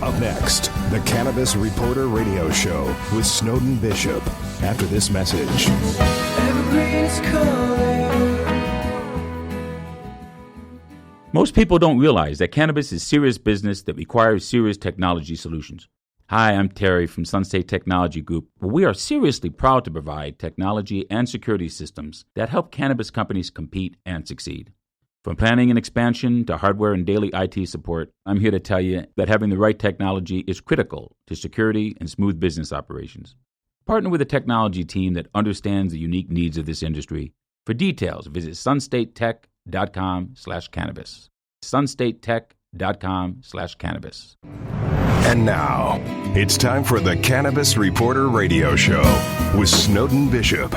Up next, the Cannabis Reporter Radio Show with Snowden Bishop. After this message. Most people don't realize that cannabis is serious business that requires serious technology solutions. Hi, I'm Terry from Sunstate Technology Group, where we are seriously proud to provide technology and security systems that help cannabis companies compete and succeed. From planning and expansion to hardware and daily IT support, I'm here to tell you that having the right technology is critical to security and smooth business operations. Partner with a technology team that understands the unique needs of this industry. For details, visit sunstatetech.com/cannabis. sunstatetech.com/cannabis. And now, it's time for the Cannabis Reporter Radio Show with Snowden Bishop.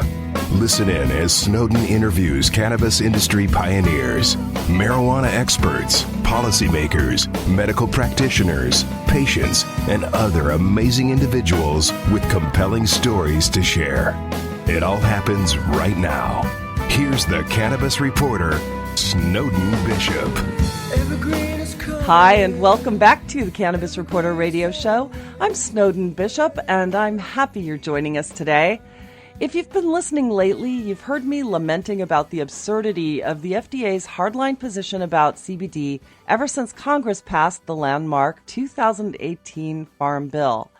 Listen in as Snowden interviews cannabis industry pioneers, marijuana experts, policymakers, medical practitioners, patients, and other amazing individuals with compelling stories to share. It all happens right now. Here's the Cannabis Reporter, Snowden Bishop. Hi, and welcome back to the Cannabis Reporter Radio Show. I'm Snowden Bishop, and I'm happy you're joining us today. If you've been listening lately, you've heard me lamenting about the absurdity of the FDA's hardline position about CBD ever since Congress passed the landmark 2018 Farm Bill.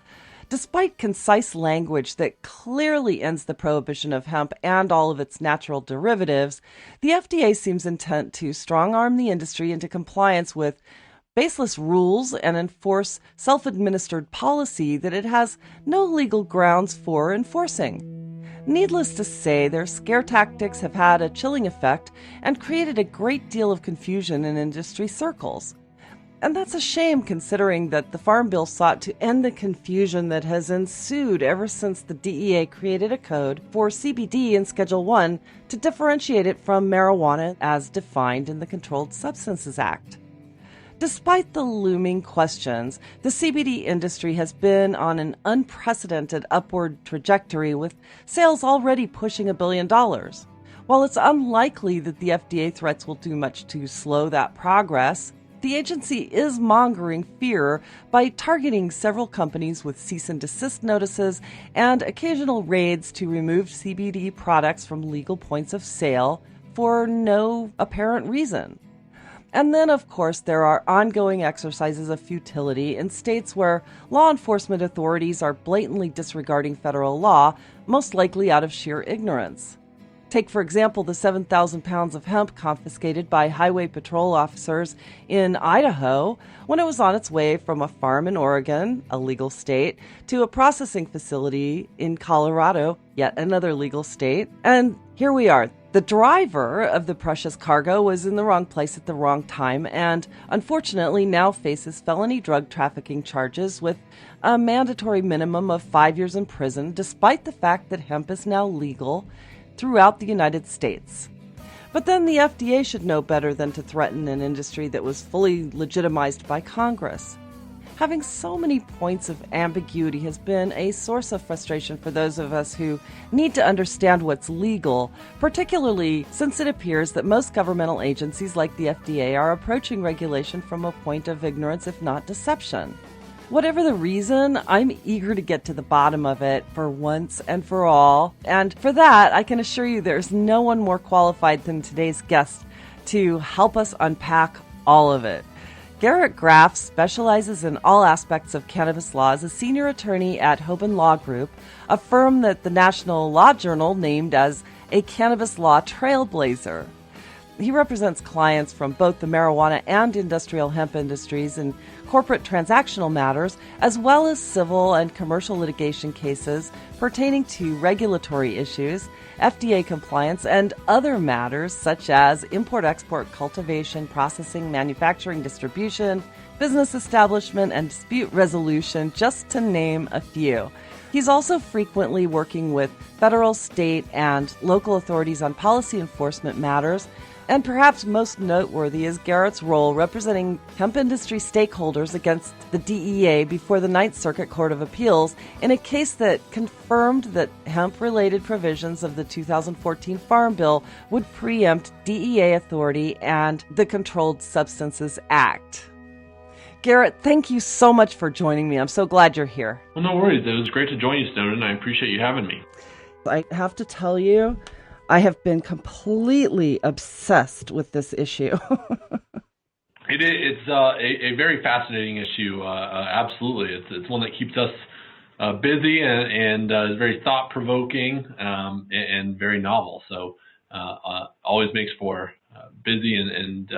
Despite concise language that clearly ends the prohibition of hemp and all of its natural derivatives, the FDA seems intent to strong-arm the industry into compliance with baseless rules and enforce self-administered policy that it has no legal grounds for enforcing. Needless to say, their scare tactics have had a chilling effect and created a great deal of confusion in industry circles. And that's a shame, considering that the Farm Bill sought to end the confusion that has ensued ever since the DEA created a code for CBD in Schedule I to differentiate it from marijuana as defined in the Controlled Substances Act. Despite the looming questions, the CBD industry has been on an unprecedented upward trajectory, with sales already pushing $1 billion. While it's unlikely that the FDA threats will do much to slow that progress, the agency is mongering fear by targeting several companies with cease and desist notices and occasional raids to remove CBD products from legal points of sale for no apparent reason. And then, of course, there are ongoing exercises of futility in states where law enforcement authorities are blatantly disregarding federal law, most likely out of sheer ignorance. Take, for example, the 7,000 pounds of hemp confiscated by highway patrol officers in Idaho when it was on its way from a farm in Oregon, a legal state, to a processing facility in Colorado, yet another legal state. And here we are. The driver of the precious cargo was in the wrong place at the wrong time and unfortunately now faces felony drug trafficking charges with a mandatory minimum of 5 years in prison, despite the fact that hemp is now legal throughout the United States. But then the FDA should know better than to threaten an industry that was fully legitimized by Congress. Having so many points of ambiguity has been a source of frustration for those of us who need to understand what's legal, particularly since it appears that most governmental agencies like the FDA are approaching regulation from a point of ignorance, if not deception. Whatever the reason, I'm eager to get to the bottom of it for once and for all. And for that, I can assure you there's no one more qualified than today's guest to help us unpack all of it. Garrett Graff specializes in all aspects of cannabis law as a senior attorney at Hoban Law Group, a firm that the National Law Journal named as a cannabis law trailblazer. He represents clients from both the marijuana and industrial hemp industries in corporate transactional matters, as well as civil and commercial litigation cases pertaining to regulatory issues, FDA compliance, and other matters such as import-export, cultivation, processing, manufacturing, distribution, business establishment, and dispute resolution, just to name a few. He's also frequently working with federal, state, and local authorities on policy enforcement matters, and perhaps most noteworthy is Garrett's role representing hemp industry stakeholders against the DEA before the Ninth Circuit Court of Appeals in a case that confirmed that hemp-related provisions of the 2014 Farm Bill would preempt DEA authority and the Controlled Substances Act. Garrett, thank you so much for joining me. I'm so glad you're here. Well, no worries. It was great to join you, Snowden. I appreciate you having me. I have to tell you, I have been completely obsessed with this issue. It's a very fascinating issue. Absolutely. It's one that keeps us busy and is very thought-provoking and very novel. So always makes for busy and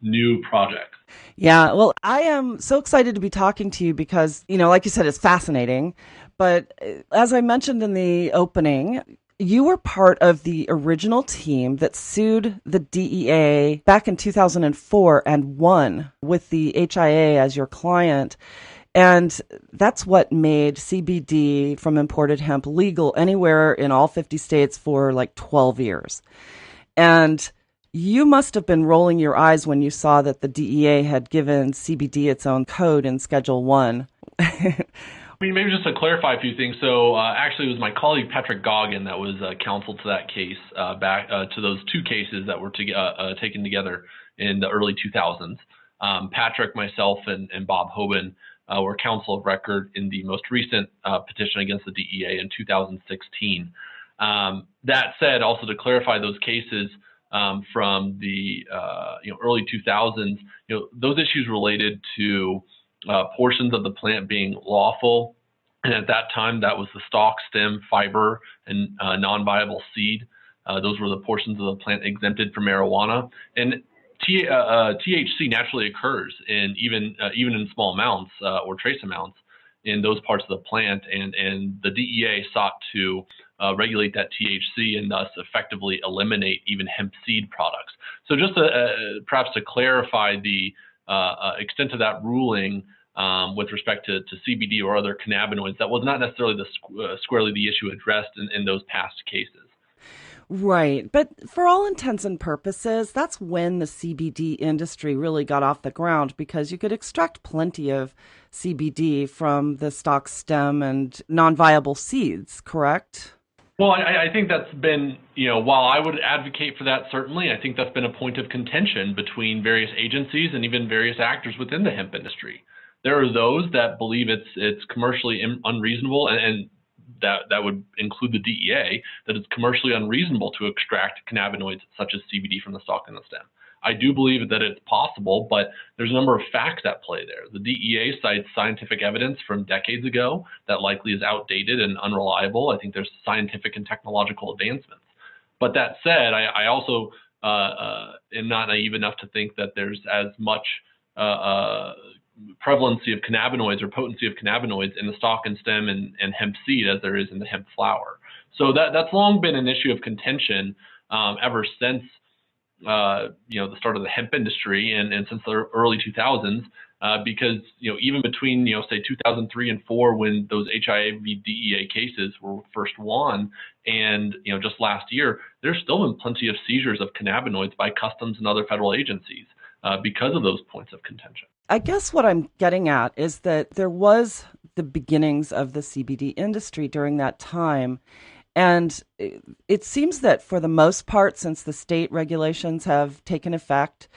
new projects. Yeah, well, I am so excited to be talking to you because, like you said, it's fascinating. But as I mentioned in the opening, you were part of the original team that sued the DEA back in 2004 and won with the HIA as your client. And that's what made CBD from imported hemp legal anywhere in all 50 states for like 12 years. And you must have been rolling your eyes when you saw that the DEA had given CBD its own code in Schedule 1. Maybe just to clarify a few things. So actually, it was my colleague Patrick Goggin that was counsel to that case, back to those two cases that were taken together in the early 2000s. Patrick, myself, and Bob Hoban were counsel of record in the most recent petition against the DEA in 2016. That said, also to clarify those cases from the early 2000s, those issues related to portions of the plant being lawful, and at that time that was the stalk, stem, fiber, and non-viable seed. Those were the portions of the plant exempted from marijuana, and THC naturally occurs in even in small amounts or trace amounts in those parts of the plant, and the DEA sought to regulate that THC and thus effectively eliminate even hemp seed products. So just perhaps to clarify the extent of that ruling with respect to CBD or other cannabinoids, that was not necessarily squarely the issue addressed in those past cases. Right. But for all intents and purposes, that's when the CBD industry really got off the ground, because you could extract plenty of CBD from the stalk, stem, and non-viable seeds, correct? Well, I think that's been, while I would advocate for that, certainly, I think that's been a point of contention between various agencies and even various actors within the hemp industry. There are those that believe it's commercially unreasonable, and that would include the DEA, that it's commercially unreasonable to extract cannabinoids such as CBD from the stalk and the stem. I do believe that it's possible, but there's a number of facts at play there. The DEA cites scientific evidence from decades ago that likely is outdated and unreliable. I think there's scientific and technological advancements. But that said, I also am not naive enough to think that there's as much prevalency of cannabinoids or potency of cannabinoids in the stalk and stem and hemp seed as there is in the hemp flower. So that's long been an issue of contention ever since the start of the hemp industry and since the early 2000s, because even between say 2003 and 4, when those HIA v DEA cases were first won, and just last year, there's still been plenty of seizures of cannabinoids by customs and other federal agencies because of those points of contention. I guess what I'm getting at is that there was the beginnings of the CBD industry during that time. And it seems that for the most part, since the state regulations have taken effect,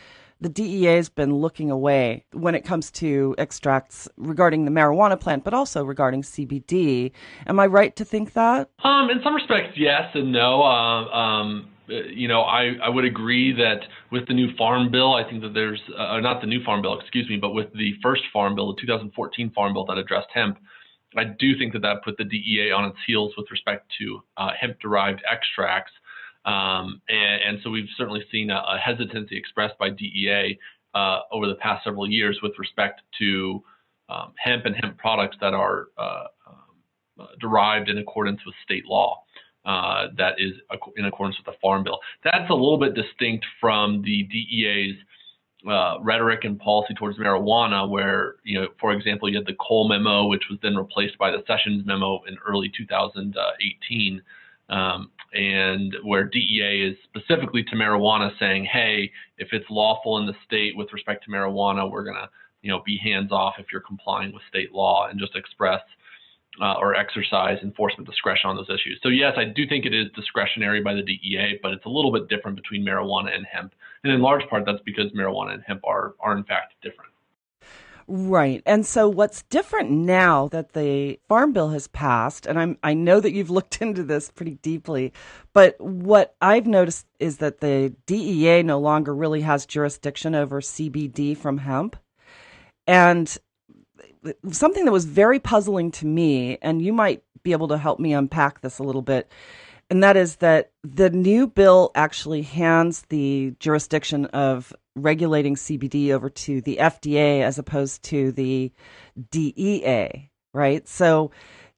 the DEA has been looking away when it comes to extracts regarding the marijuana plant, but also regarding CBD. Am I right to think that? In some respects, yes and no. I would agree that with the new Farm Bill, I think that there's, not the new Farm Bill, but with the first Farm Bill, the 2014 Farm Bill that addressed hemp, I do think that put the DEA on its heels with respect to hemp-derived extracts. And so we've certainly seen a hesitancy expressed by DEA over the past several years with respect to hemp and hemp products that are derived in accordance with state law. That is in accordance with the Farm Bill. That's a little bit distinct from the DEA's rhetoric and policy towards marijuana, where, for example, you had the Cole memo, which was then replaced by the Sessions memo in early 2018, and where DEA is specifically to marijuana saying, hey, if it's lawful in the state with respect to marijuana, we're going to, be hands off if you're complying with state law, and just express or exercise enforcement discretion on those issues. So yes, I do think it is discretionary by the DEA, but it's a little bit different between marijuana and hemp. And in large part, that's because marijuana and hemp are in fact different. Right. And so what's different now that the Farm Bill has passed, and I know that you've looked into this pretty deeply, but what I've noticed is that the DEA no longer really has jurisdiction over CBD from hemp. And something that was very puzzling to me, and you might be able to help me unpack this a little bit, and that is that the new bill actually hands the jurisdiction of regulating CBD over to the FDA as opposed to the DEA, right? So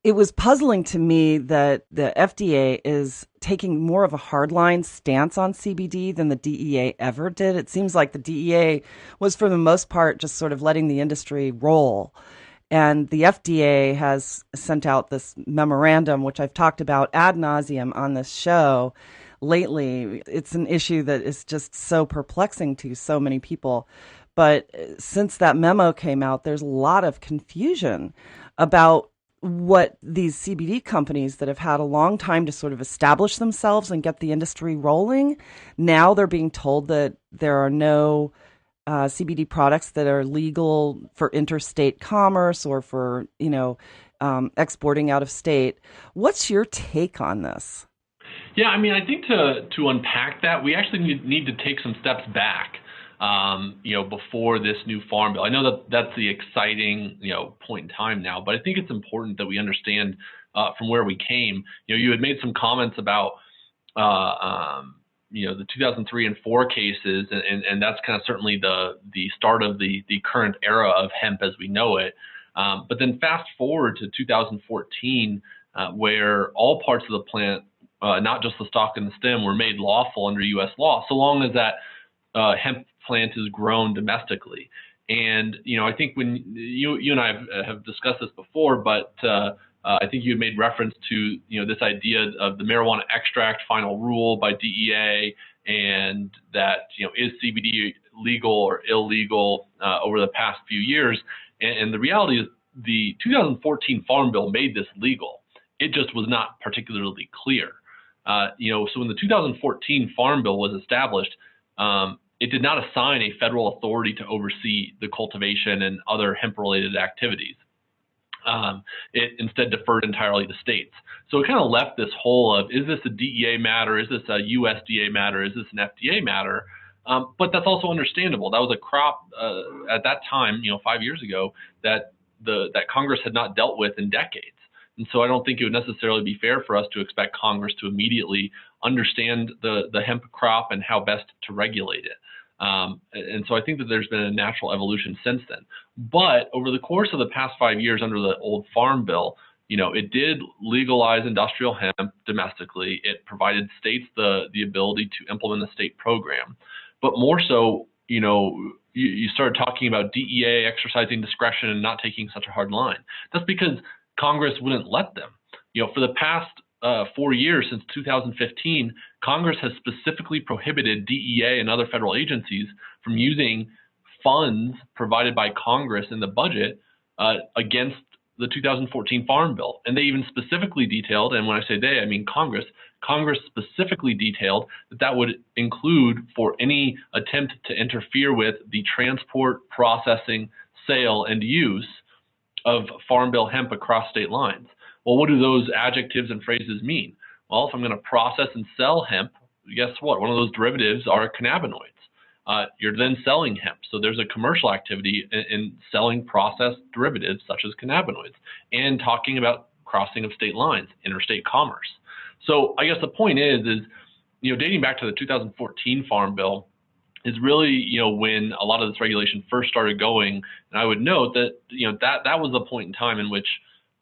it was puzzling to me that the FDA is taking more of a hardline stance on CBD than the DEA ever did. It seems like the DEA was, for the most part, just sort of letting the industry roll. And the FDA has sent out this memorandum, which I've talked about ad nauseum on this show lately. It's an issue that is just so perplexing to so many people. But since that memo came out, there's a lot of confusion about what these CBD companies that have had a long time to sort of establish themselves and get the industry rolling, now they're being told that there are no CBD products that are legal for interstate commerce or for, exporting out of state. What's your take on this? Yeah, I mean, I think to unpack that, we actually need to take some steps back, before this new farm bill. I know that that's the exciting, point in time now, but I think it's important that we understand from where we came. You had made some comments about, the 2003 and 4 cases, and that's kind of certainly the start of the current era of hemp as we know it. But then fast forward to 2014, where all parts of the plant, not just the stalk and the stem, were made lawful under U.S. law, so long as that hemp plant is grown domestically. And I think when you and I have discussed this before, but I think you had made reference to this idea of the marijuana extract final rule by DEA, and that is CBD legal or illegal over the past few years. And the reality is the 2014 Farm Bill made this legal. It just was not particularly clear. So when the 2014 Farm Bill was established, it did not assign a federal authority to oversee the cultivation and other hemp-related activities. It instead deferred entirely to states. So it kind of left this hole of, is this a DEA matter? Is this a USDA matter? Is this an FDA matter? But that's also understandable. That was a crop at that time, 5 years ago, that Congress had not dealt with in decades. And so I don't think it would necessarily be fair for us to expect Congress to immediately understand the hemp crop and how best to regulate it. And so I think that there's been a natural evolution since then. But over the course of the past 5 years under the old Farm Bill, it did legalize industrial hemp domestically. It provided states the ability to implement a state program. But more so, you started talking about DEA exercising discretion and not taking such a hard line. That's because Congress wouldn't let them. For the past 4 years, since 2015, Congress has specifically prohibited DEA and other federal agencies from using funds provided by Congress in the budget against the 2014 Farm Bill. And they even specifically detailed, and when I say they, I mean Congress specifically detailed that would include for any attempt to interfere with the transport, processing, sale, and use of Farm Bill hemp across state lines. Well, what do those adjectives and phrases mean? Well, if I'm going to process and sell hemp, guess what? One of those derivatives are cannabinoids. You're then selling hemp. So there's a commercial activity in selling processed derivatives such as cannabinoids, and talking about crossing of state lines, interstate commerce. So I guess the point is dating back to the 2014 Farm Bill is really, when a lot of this regulation first started going. And I would note that, that was the point in time in which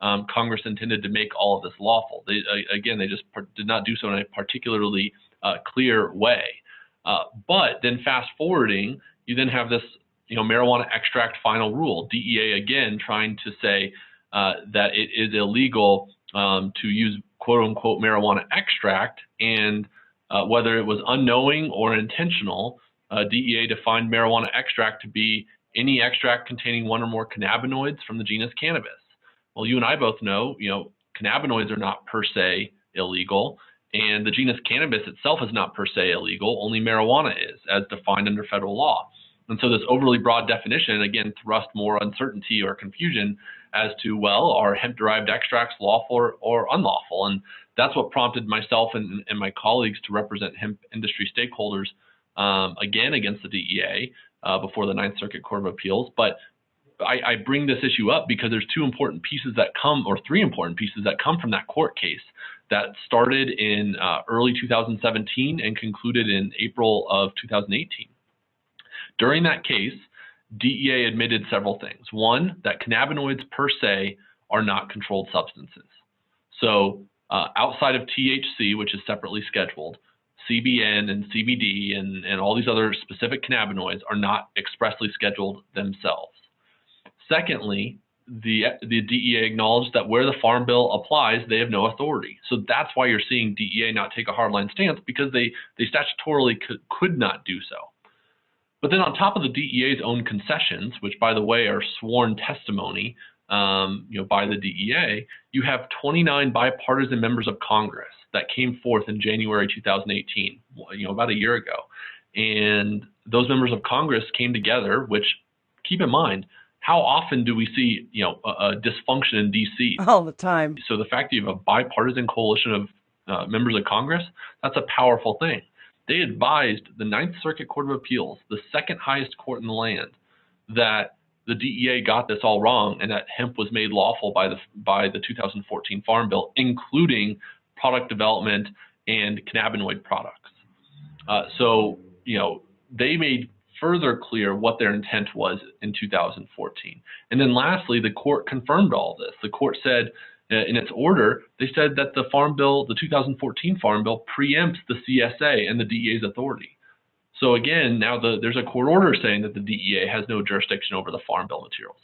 Congress intended to make all of this lawful. They just did not do so in a particularly clear way. But then fast forwarding, you then have this, marijuana extract final rule. DEA again trying to say that it is illegal to use quote unquote marijuana extract, and whether it was unknowing or intentional, DEA defined marijuana extract to be any extract containing one or more cannabinoids from the genus Cannabis. Well, you and I both know, cannabinoids are not per se illegal, and the genus Cannabis itself is not per se illegal. Only marijuana is, as defined under federal law. And so this overly broad definition, again, thrust more uncertainty or confusion as to, well, are hemp-derived extracts lawful or unlawful? And that's what prompted myself and my colleagues to represent hemp industry stakeholders, again, against the DEA before the Ninth Circuit Court of Appeals. But I bring this issue up because there's three important pieces that come from that court case that started in early 2017 and concluded in April of 2018. During that case, DEA admitted several things. One, that cannabinoids per se are not controlled substances. So outside of THC, which is separately scheduled, CBN and CBD and all these other specific cannabinoids are not expressly scheduled themselves. Secondly, the DEA acknowledged that where the Farm Bill applies, they have no authority. So that's why you're seeing DEA not take a hardline stance, because they statutorily could not do so. But then on top of the DEA's own concessions, which by the way are sworn testimony, by the DEA, you have 29 bipartisan members of Congress that came forth in January 2018, about a year ago. And those members of Congress came together, which, keep in mind, how often do we see, a dysfunction in D.C.? All the time. So the fact that you have a bipartisan coalition of members of Congress, that's a powerful thing. They advised the Ninth Circuit Court of Appeals, the second highest court in the land, that the DEA got this all wrong and that hemp was made lawful by the 2014 Farm Bill, including product development and cannabinoid products. So they made further clear what their intent was in 2014. And then lastly, the court confirmed all this. The court said in its order, they said that the Farm Bill, the 2014 Farm Bill, preempts the CSA and the DEA's authority. So again, now there's a court order saying that the DEA has no jurisdiction over the Farm Bill materials.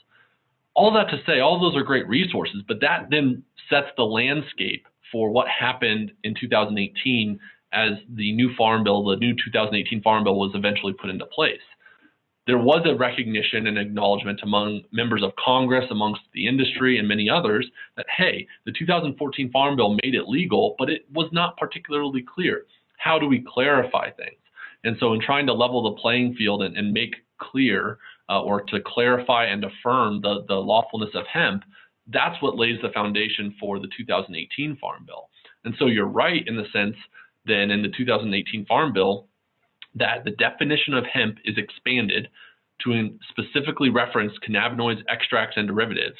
All that to say, all of those are great resources, but that then sets the landscape for what happened in 2018 as the new Farm Bill, the new 2018 Farm Bill was eventually put into place. There was a recognition and acknowledgement among members of Congress, amongst the industry and many others that, hey, the 2014 Farm Bill made it legal, but it was not particularly clear. How do we clarify things? And so in trying to level the playing field and make clear or to clarify and affirm the lawfulness of hemp, that's what lays the foundation for the 2018 Farm Bill. And so you're right in the sense then in the 2018 Farm Bill that the definition of hemp is expanded to specifically reference cannabinoids, extracts, and derivatives,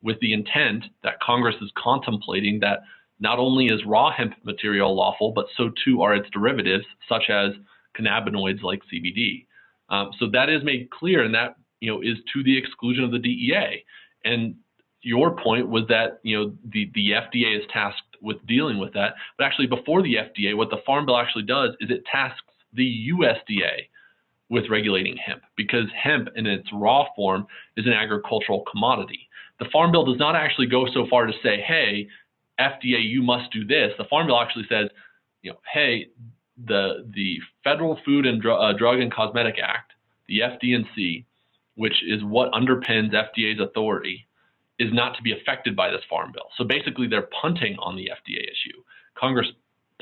with the intent that Congress is contemplating that not only is raw hemp material lawful, but so too are its derivatives, such as cannabinoids like CBD. So that is made clear, and that is to the exclusion of the DEA. And your point was that the FDA is tasked with dealing with that, but actually before the FDA, what the Farm Bill actually does is it tasks the USDA with regulating hemp, because hemp in its raw form is an agricultural commodity. The Farm Bill does not actually go so far to say, hey, FDA, you must do this. The Farm Bill actually says, hey, the Federal Food and Drug and Cosmetic Act, the FD&C, which is what underpins FDA's authority, is not to be affected by this Farm Bill. So basically they're punting on the FDA issue. Congress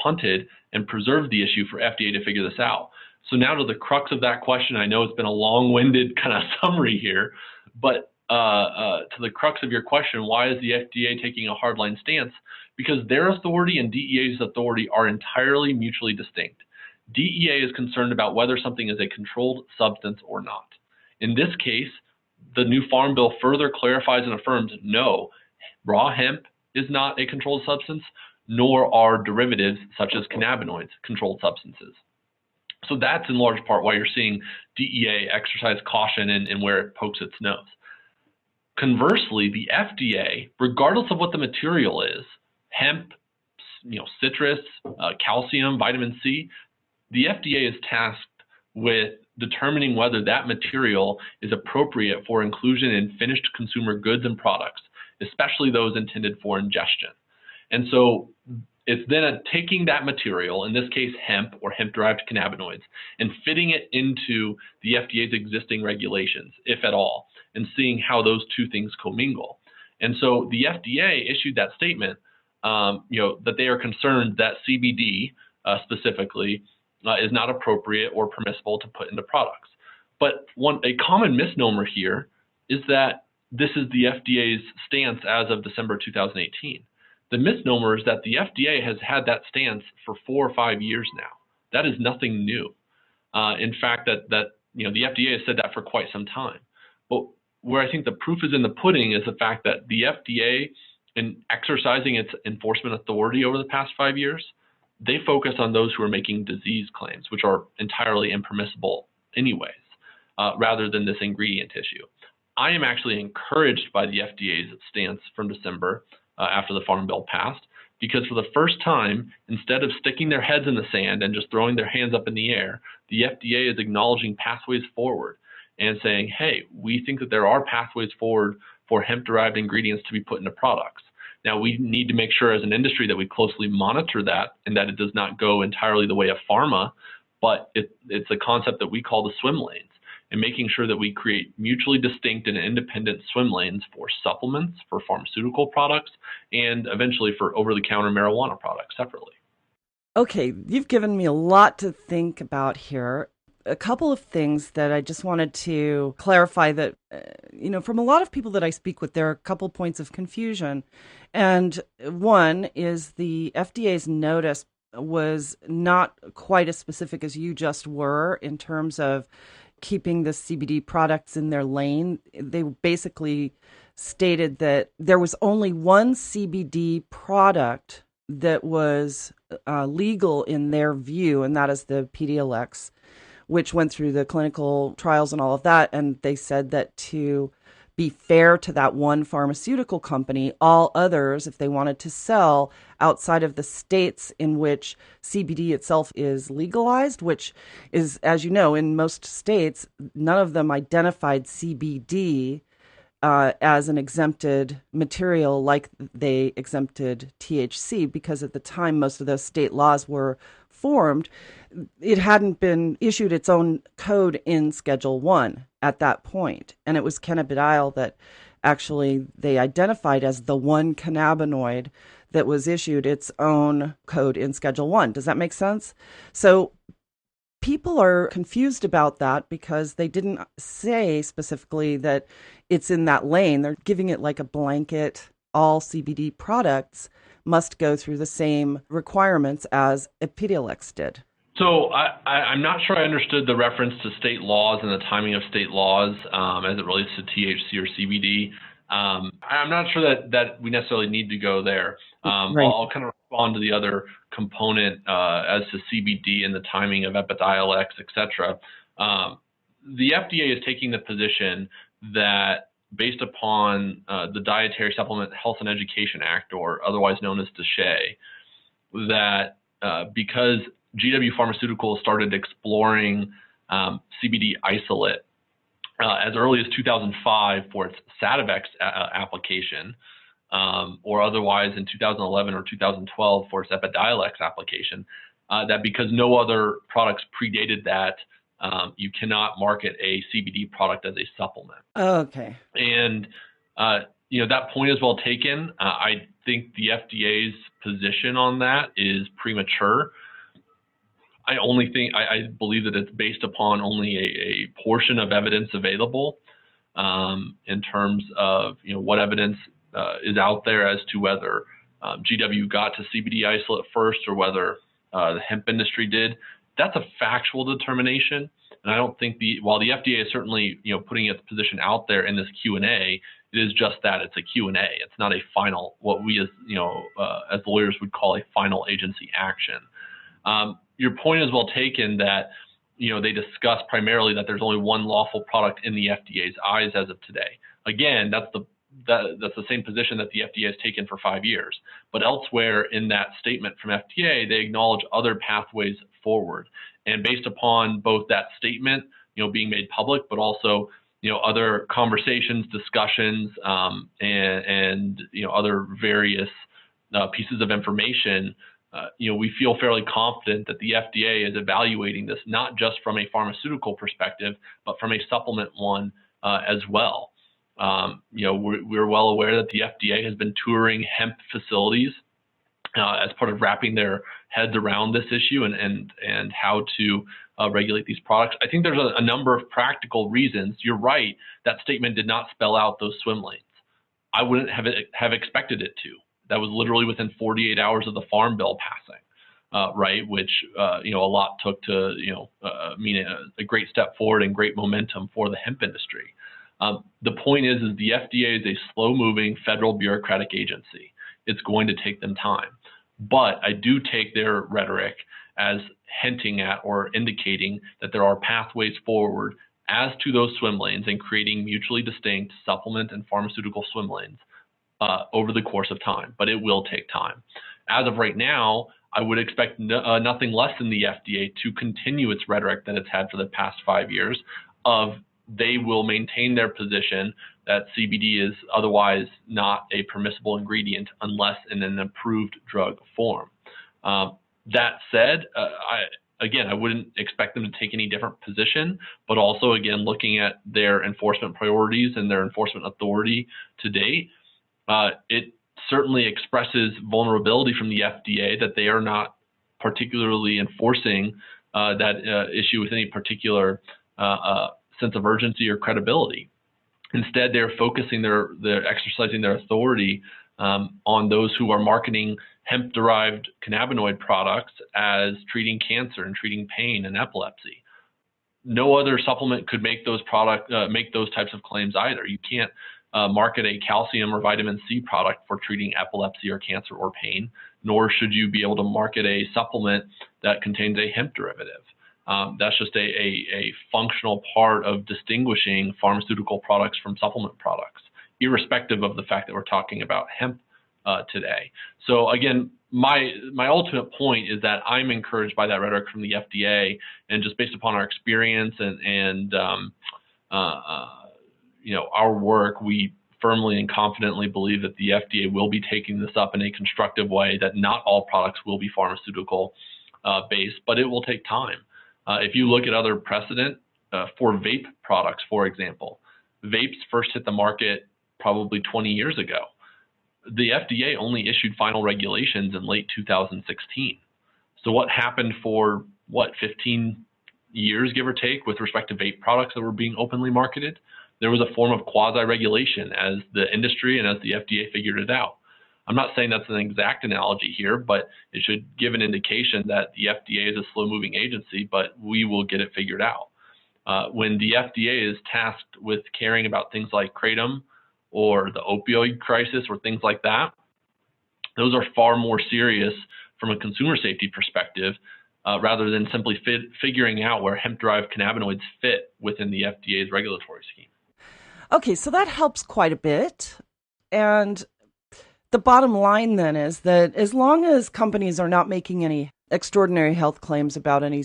punted and preserved the issue for FDA to figure this out. So now to the crux of that question, I know it's been a long-winded kind of summary here, but to the crux of your question, why is the FDA taking a hardline stance? Because their authority and DEA's authority are entirely mutually distinct. DEA is concerned about whether something is a controlled substance or not. In this case, the new Farm Bill further clarifies and affirms, no, raw hemp is not a controlled substance, nor are derivatives such as cannabinoids controlled substances. So that's in large part why you're seeing DEA exercise caution in where it pokes its nose. Conversely, the FDA, regardless of what the material is, hemp, citrus, calcium, vitamin C, the FDA is tasked with determining whether that material is appropriate for inclusion in finished consumer goods and products, especially those intended for ingestion. And so it's then taking that material, in this case hemp or hemp-derived cannabinoids, and fitting it into the FDA's existing regulations, if at all, and seeing how those two things commingle. And so the FDA issued that statement, that they are concerned that CBD specifically is not appropriate or permissible to put into products. But a common misnomer here is that this is the FDA's stance as of December 2018. The misnomer is that the FDA has had that stance for 4 or 5 years now. That is nothing new. In fact, that the FDA has said that for quite some time. But where I think the proof is in the pudding is the fact that the FDA, in exercising its enforcement authority over the past 5 years, they focus on those who are making disease claims, which are entirely impermissible anyways, rather than this ingredient issue. I am actually encouraged by the FDA's stance from December after the Farm Bill passed, because for the first time, instead of sticking their heads in the sand and just throwing their hands up in the air, the FDA is acknowledging pathways forward and saying, hey, we think that there are pathways forward for hemp-derived ingredients to be put into products. Now, we need to make sure as an industry that we closely monitor that and that it does not go entirely the way of pharma, but it's a concept that we call the swim lanes, and making sure that we create mutually distinct and independent swim lanes for supplements, for pharmaceutical products, and eventually for over-the-counter marijuana products separately. Okay, you've given me a lot to think about here. A couple of things that I just wanted to clarify that, from a lot of people that I speak with, there are a couple points of confusion. And one is the FDA's notice was not quite as specific as you just were in terms of keeping the CBD products in their lane. They basically stated that there was only one CBD product that was legal in their view, and that is the PDLX, which went through the clinical trials and all of that. And they said that to be fair to that one pharmaceutical company, all others, if they wanted to sell outside of the states in which CBD itself is legalized, which is, as you know, in most states, none of them identified CBD as an exempted material like they exempted THC, because at the time most of those state laws were formed, it hadn't been issued its own code in Schedule 1 at that point. And it was cannabidiol that actually they identified as the one cannabinoid that was issued its own code in Schedule 1. Does that make sense? So people are confused about that because they didn't say specifically that it's in that lane. They're giving it like a blanket, all CBD products must go through the same requirements as PDLX did. So I'm not sure I understood the reference to state laws and the timing of state laws as it relates to THC or CBD. I'm not sure that we necessarily need to go there. Right. I'll kind of respond to the other component as to CBD and the timing of Epidiolex, et cetera. The FDA is taking the position that based upon the Dietary Supplement Health and Education Act, or otherwise known as DSHEA, that because GW Pharmaceuticals started exploring CBD isolate as early as 2005 for its Sativex application, or otherwise in 2011 or 2012 for its Epidiolex application, that because no other products predated that, you cannot market a CBD product as a supplement. Oh, okay. And that point is well taken. I think the FDA's position on that is premature. I believe that it's based upon only a portion of evidence available in terms of what evidence is out there as to whether GW got to CBD isolate first or whether the hemp industry did. That's a factual determination, and I don't think while the FDA is certainly putting its position out there in this Q&A, it is just that, it's a Q&A. It's not a final, what we as lawyers would call a final agency action. Your point is well taken that they discuss primarily that there's only one lawful product in the FDA's eyes as of today. Again, that's the same position that the FDA has taken for 5 years. But elsewhere in that statement from FDA, they acknowledge other pathways forward. And based upon both that statement, being made public, but also other conversations, discussions, and other various pieces of information, we feel fairly confident that the FDA is evaluating this not just from a pharmaceutical perspective, but from a supplement one as well. We're well aware that the FDA has been touring hemp facilities as part of wrapping their heads around this issue and how to regulate these products. I think there's a number of practical reasons. You're right, that statement did not spell out those swim lanes. I wouldn't have expected it to. That was literally within 48 hours of the Farm Bill passing, right? Which a lot took to mean a great step forward and great momentum for the hemp industry. The point is the FDA is a slow-moving federal bureaucratic agency. It's going to take them time, but I do take their rhetoric as hinting at or indicating that there are pathways forward as to those swim lanes and creating mutually distinct supplement and pharmaceutical swim lanes over the course of time, but it will take time. As of right now, I would expect nothing less than the FDA to continue its rhetoric that it's had for the past 5 years of they will maintain their position that CBD is otherwise not a permissible ingredient unless in an approved drug form. That said, I wouldn't expect them to take any different position, but also, again, looking at their enforcement priorities and their enforcement authority to date, it certainly expresses vulnerability from the FDA that they are not particularly enforcing that issue with any particular sense of urgency or credibility. Instead, they're focusing they're exercising their authority on those who are marketing hemp-derived cannabinoid products as treating cancer and treating pain and epilepsy. No other supplement could make those types of claims either. You can't market a calcium or vitamin C product for treating epilepsy or cancer or pain, nor should you be able to market a supplement that contains a hemp derivative. That's just a functional part of distinguishing pharmaceutical products from supplement products, irrespective of the fact that we're talking about hemp today. So again, my ultimate point is that I'm encouraged by that rhetoric from the FDA, and just based upon our experience and our work, we firmly and confidently believe that the FDA will be taking this up in a constructive way, that not all products will be pharmaceutical based, but it will take time. If you look at other precedent for vape products, for example, vapes first hit the market probably 20 years ago. The FDA only issued final regulations in late 2016. So what happened for 15 years, give or take, with respect to vape products that were being openly marketed? There was a form of quasi-regulation as the industry and as the FDA figured it out. I'm not saying that's an exact analogy here, but it should give an indication that the FDA is a slow-moving agency, but we will get it figured out. When the FDA is tasked with caring about things like kratom or the opioid crisis or things like that, those are far more serious from a consumer safety perspective, rather than simply figuring out where hemp-derived cannabinoids fit within the FDA's regulatory scheme. Okay, so that helps quite a bit. And the bottom line then is that as long as companies are not making any extraordinary health claims about any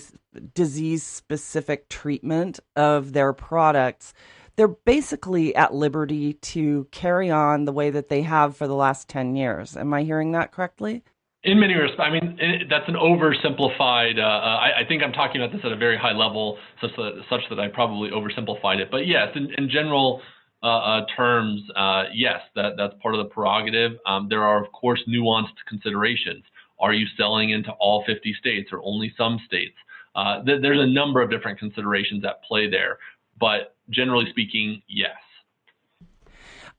disease-specific treatment of their products, they're basically at liberty to carry on the way that they have for the last 10 years. Am I hearing that correctly? In many respects, I mean, that's an oversimplified, I think I'm talking about this at a very high level, such that I probably oversimplified it. But yes, in general terms, yes, that's part of the prerogative. There are, of course, nuanced considerations. Are you selling into all 50 states or only some states? There's a number of different considerations at play there. But generally speaking, yes.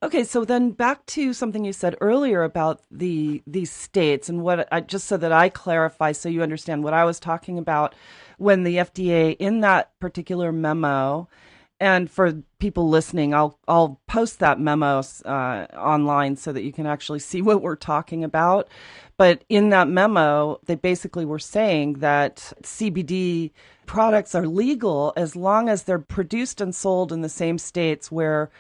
Okay, so then back to something you said earlier about these states, and just so that I clarify, so you understand what I was talking about when the FDA in that particular memo, and for people listening, I'll post that memo online so that you can actually see what we're talking about. But in that memo, they basically were saying that CBD products are legal as long as they're produced and sold in the same states where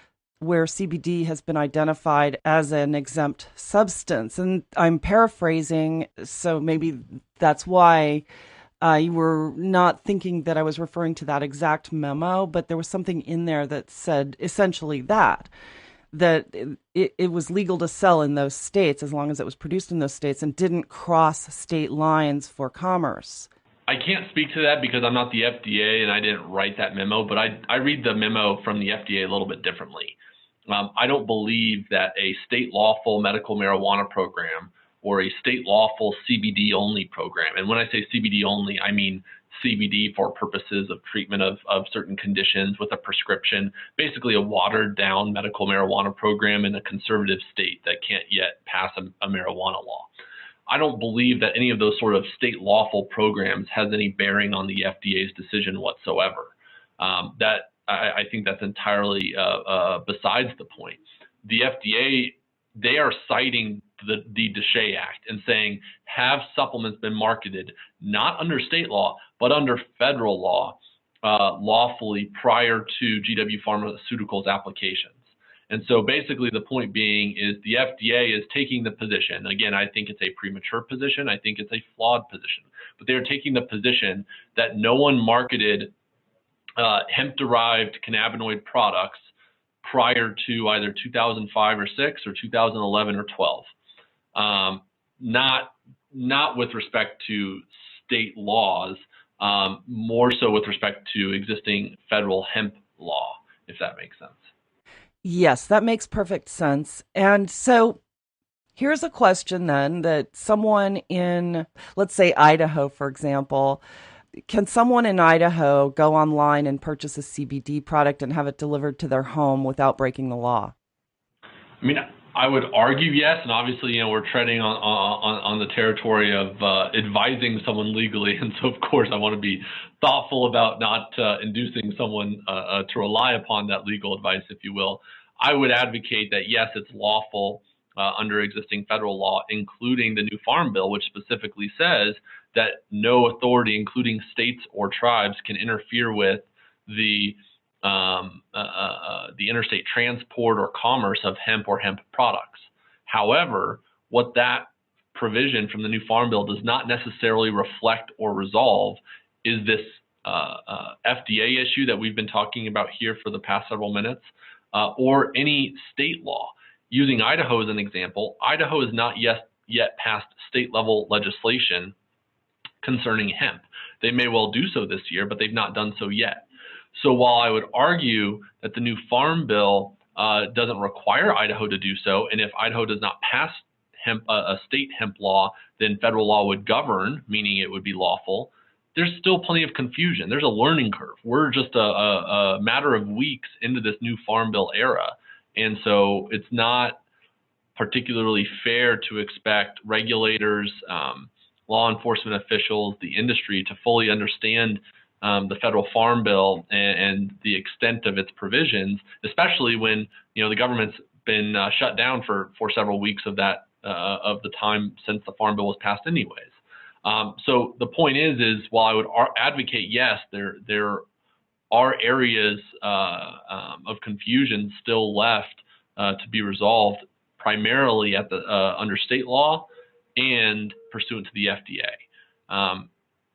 CBD has been identified as an exempt substance. And I'm paraphrasing, so maybe that's why you were not thinking that I was referring to that exact memo, but there was something in there that said essentially that it was legal to sell in those states as long as it was produced in those states and didn't cross state lines for commerce. I can't speak to that because I'm not the FDA and I didn't write that memo, but I read the memo from the FDA a little bit differently. I don't believe that a state lawful medical marijuana program or a state lawful CBD only program, and when I say CBD only, I mean CBD for purposes of treatment of certain conditions with a prescription, basically a watered down medical marijuana program in a conservative state that can't yet pass a marijuana law. I don't believe that any of those sort of state lawful programs has any bearing on the FDA's decision whatsoever. I think that's entirely besides the point. The FDA, they are citing the DSHEA Act and saying, have supplements been marketed not under state law, but under federal law lawfully prior to GW Pharmaceuticals applications? And so basically the point being is the FDA is taking the position, again, I think it's a premature position, I think it's a flawed position, but they're taking the position that no one marketed hemp-derived cannabinoid products prior to either 2005 or 6 or 2011 or 12. Not with respect to state laws, more so with respect to existing federal hemp law, if that makes sense. Yes, that makes perfect sense. And so here's a question then that someone in, let's say, Idaho, for example, can someone in Idaho go online and purchase a CBD product and have it delivered to their home without breaking the law? I mean, I would argue yes, and obviously, we're treading on the territory of advising someone legally, and so of course I want to be thoughtful about not inducing someone to rely upon that legal advice, if you will. I would advocate that yes, it's lawful under existing federal law, including the new Farm Bill, which specifically says that no authority, including states or tribes, can interfere with the interstate transport or commerce of hemp or hemp products. However, what that provision from the new Farm Bill does not necessarily reflect or resolve is this FDA issue that we've been talking about here for the past several minutes, or any state law. Using Idaho as an example, Idaho has not yet passed state-level legislation concerning hemp. They may well do so this year, but they've not done so yet. So while I would argue that the new Farm Bill doesn't require Idaho to do so, and if Idaho does not pass a state hemp law, then federal law would govern, meaning it would be lawful, there's still plenty of confusion. There's a learning curve. We're just a matter of weeks into this new Farm Bill era. And so it's not particularly fair to expect regulators, law enforcement officials, the industry to fully understand the federal Farm Bill and the extent of its provisions, especially when the government's been shut down for several weeks of the time since the Farm Bill was passed anyways. So the point is while I would advocate, yes, there are areas of confusion still left to be resolved, primarily at the under state law and pursuant to the FDA.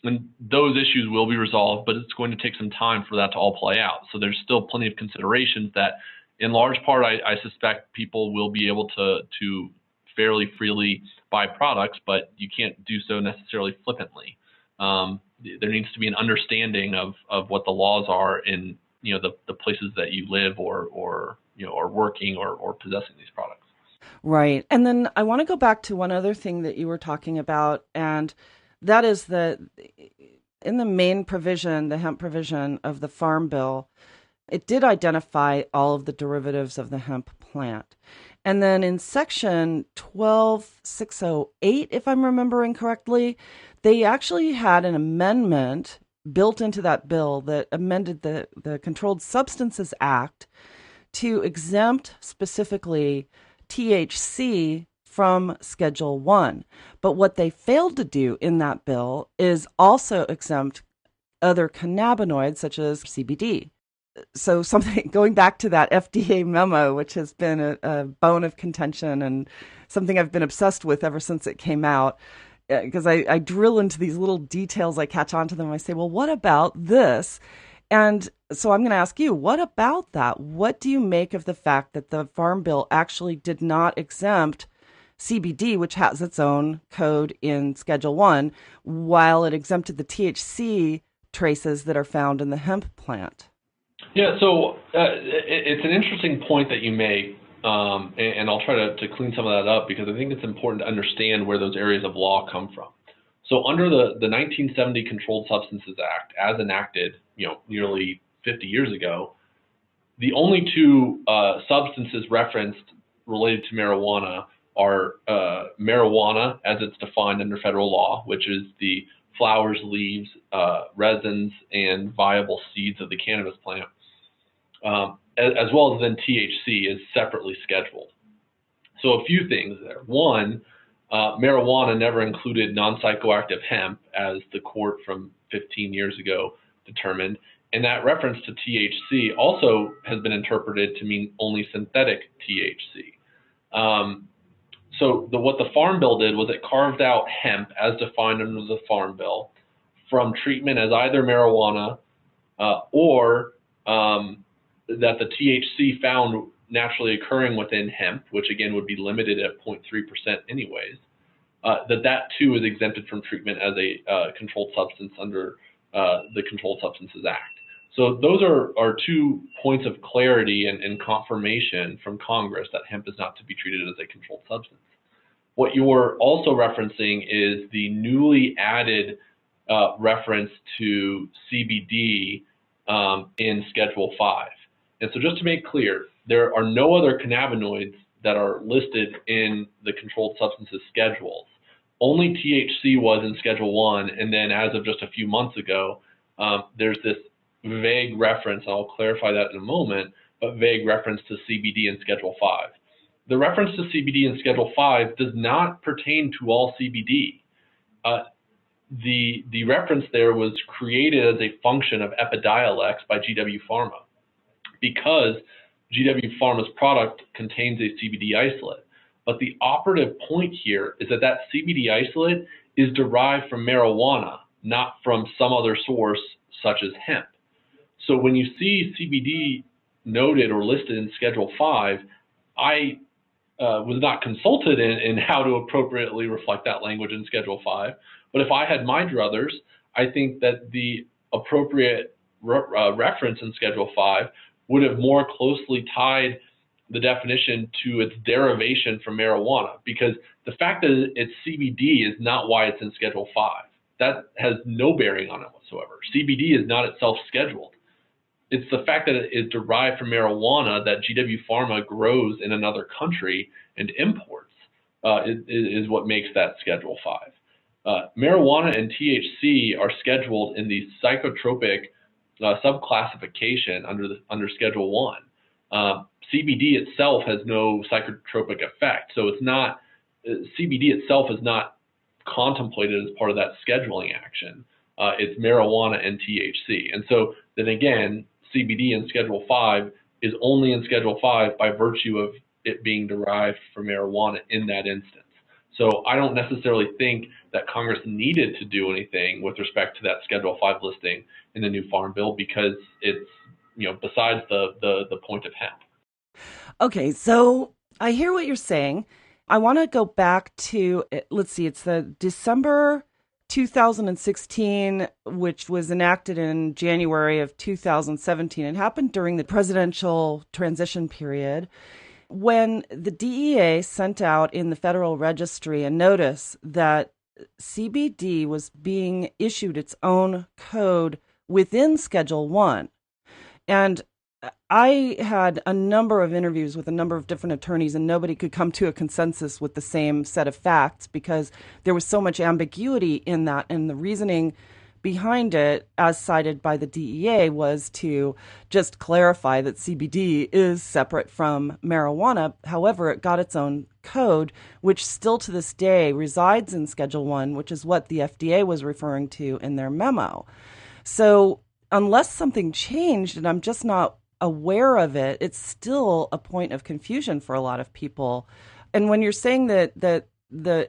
And those issues will be resolved, but it's going to take some time for that to all play out. So there's still plenty of considerations that, in large part, I suspect people will be able to fairly freely buy products, but you can't do so necessarily flippantly. There needs to be an understanding of what the laws are in the places that you live or are working or possessing these products. Right. And then I want to go back to one other thing that you were talking about, and that is that in the main provision, the hemp provision of the Farm Bill, it did identify all of the derivatives of the hemp plant. And then in section 12608, if I'm remembering correctly, they actually had an amendment built into that bill that amended the Controlled Substances Act to exempt specifically THC from Schedule 1. But what they failed to do in that bill is also exempt other cannabinoids such as CBD. So something going back to that FDA memo, which has been a bone of contention and something I've been obsessed with ever since it came out, because I drill into these little details, I catch on to them, I say, well, what about this? And so I'm going to ask you, what about that? What do you make of the fact that the Farm Bill actually did not exempt CBD, which has its own code in Schedule 1, while it exempted the THC traces that are found in the hemp plant? Yeah, so it's an interesting point that you make, and I'll try to clean some of that up because I think it's important to understand where those areas of law come from. So under the 1970 Controlled Substances Act, as enacted, nearly 50 years ago, the only two substances referenced related to marijuana are marijuana as it's defined under federal law, which is the flowers, leaves, resins, and viable seeds of the cannabis plant, as well as then THC is separately scheduled. So a few things there. One, marijuana never included non-psychoactive hemp, as the court from 15 years ago determined, and that reference to THC also has been interpreted to mean only synthetic THC. So what the Farm Bill did was it carved out hemp as defined under the Farm Bill from treatment as either marijuana or that the THC found naturally occurring within hemp, which again would be limited at 0.3% anyways, that too is exempted from treatment as a controlled substance under the Controlled Substances Act. So those are 2 points of clarity and confirmation from Congress that hemp is not to be treated as a controlled substance. What you're also referencing is the newly added reference to CBD in Schedule 5. And so just to make clear, there are no other cannabinoids that are listed in the controlled substances schedules. Only THC was in Schedule 1, and then as of just a few months ago, there's this vague reference, I'll clarify that in a moment, but vague reference to CBD in Schedule 5. The reference to CBD in Schedule 5 does not pertain to all CBD. The reference there was created as a function of Epidiolex by GW Pharma, because GW Pharma's product contains a CBD isolate. But the operative point here is that CBD isolate is derived from marijuana, not from some other source such as hemp. So when you see CBD noted or listed in Schedule 5, I was not consulted in how to appropriately reflect that language in Schedule 5. But if I had my druthers, I think that the appropriate reference in Schedule 5 would have more closely tied the definition to its derivation from marijuana, because the fact that it's CBD is not why it's in Schedule 5. That has no bearing on it whatsoever. CBD is not itself scheduled. It's the fact that it is derived from marijuana that GW Pharma grows in another country and imports is what makes that Schedule 5. Marijuana and THC are scheduled in the psychotropic subclassification under Schedule 1. CBD itself has no psychotropic effect, so it's not CBD itself is not contemplated as part of that scheduling action. It's marijuana and THC, and so then again, CBD in Schedule 5 is only in Schedule 5 by virtue of it being derived from marijuana in that instance. So I don't necessarily think that Congress needed to do anything with respect to that Schedule 5 listing in the new Farm Bill, because it's, besides the point of hemp. Okay, so I hear what you're saying. I want to go back to, let's see, it's the December 2016, which was enacted in January of 2017. It happened during the presidential transition period, when the DEA sent out in the Federal Registry a notice that CBD was being issued its own code within Schedule 1. And I had a number of interviews with a number of different attorneys, and nobody could come to a consensus with the same set of facts because there was so much ambiguity in that. And the reasoning behind it, as cited by the DEA, was to just clarify that CBD is separate from marijuana. However, it got its own code, which still to this day resides in Schedule 1, which is what the FDA was referring to in their memo. So unless something changed, and I'm just not aware of it, it's still a point of confusion for a lot of people. And when you're saying that the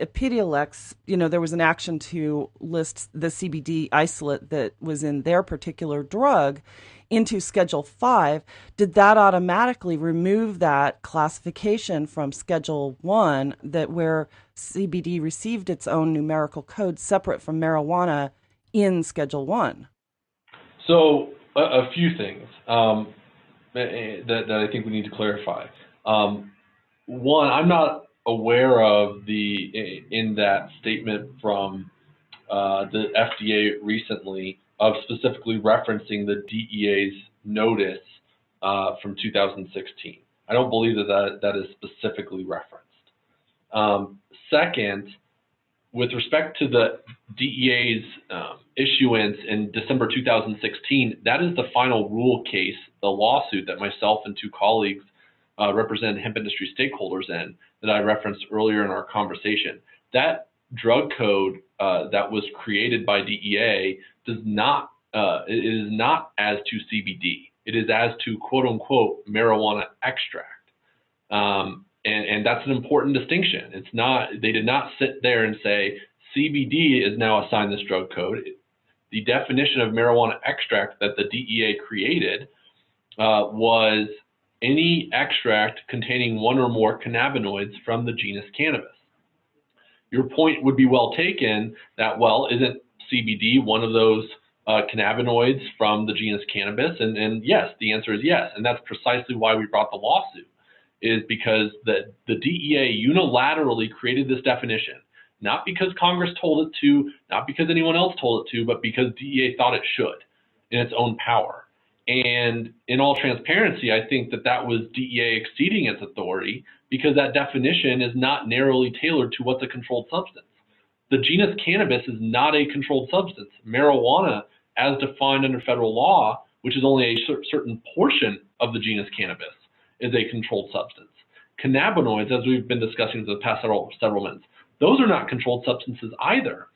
Epidiolex, there was an action to list the CBD isolate that was in their particular drug into Schedule 5, did that automatically remove that classification from Schedule 1, that where CBD received its own numerical code separate from marijuana in Schedule 1? So a few things that I think we need to clarify. One, I'm not aware of in that statement from the FDA recently of specifically referencing the DEA's notice from 2016. I don't believe that is specifically referenced. Second, with respect to the DEA's issuance in December 2016, that is the final rule case, the lawsuit that myself and two colleagues represent hemp industry stakeholders in, that I referenced earlier in our conversation. That drug code that was created by DEA it is not as to CBD. It is as to quote unquote marijuana extract. And that's an important distinction. It's not, they did not sit there and say CBD is now assigned this drug code. The definition of marijuana extract that the DEA created was any extract containing one or more cannabinoids from the genus Cannabis. Your point would be well taken that, well, isn't CBD one of those cannabinoids from the genus Cannabis? And yes, the answer is yes. And that's precisely why we brought the lawsuit, is because the DEA unilaterally created this definition, not because Congress told it to, not because anyone else told it to, but because DEA thought it should in its own power. And in all transparency, I think that was DEA exceeding its authority, because that definition is not narrowly tailored to what's a controlled substance. The genus Cannabis is not a controlled substance. Marijuana, as defined under federal law, which is only a certain portion of the genus Cannabis, is a controlled substance. Cannabinoids, as we've been discussing for the past several months, those are not controlled substances either.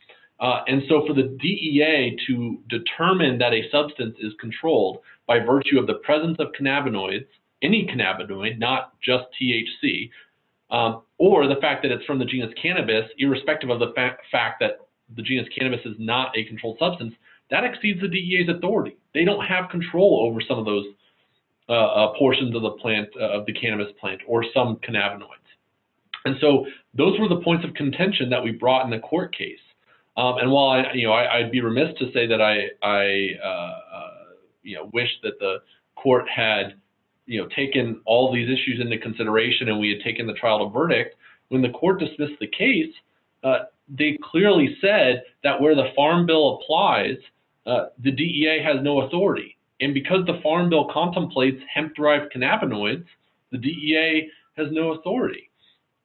And so for the DEA to determine that a substance is controlled by virtue of the presence of cannabinoids, any cannabinoid, not just THC, or the fact that it's from the genus Cannabis, irrespective of the fact that the genus Cannabis is not a controlled substance, that exceeds the DEA's authority. They don't have control over some of those portions of the plant, of the cannabis plant, or some cannabinoids. And so those were the points of contention that we brought in the court case. And while I'd be remiss to say that I wish that the court had taken all these issues into consideration and we had taken the trial to verdict, when the court dismissed the case, they clearly said that where the Farm Bill applies, the DEA has no authority. And because the Farm Bill contemplates hemp-derived cannabinoids, the DEA has no authority.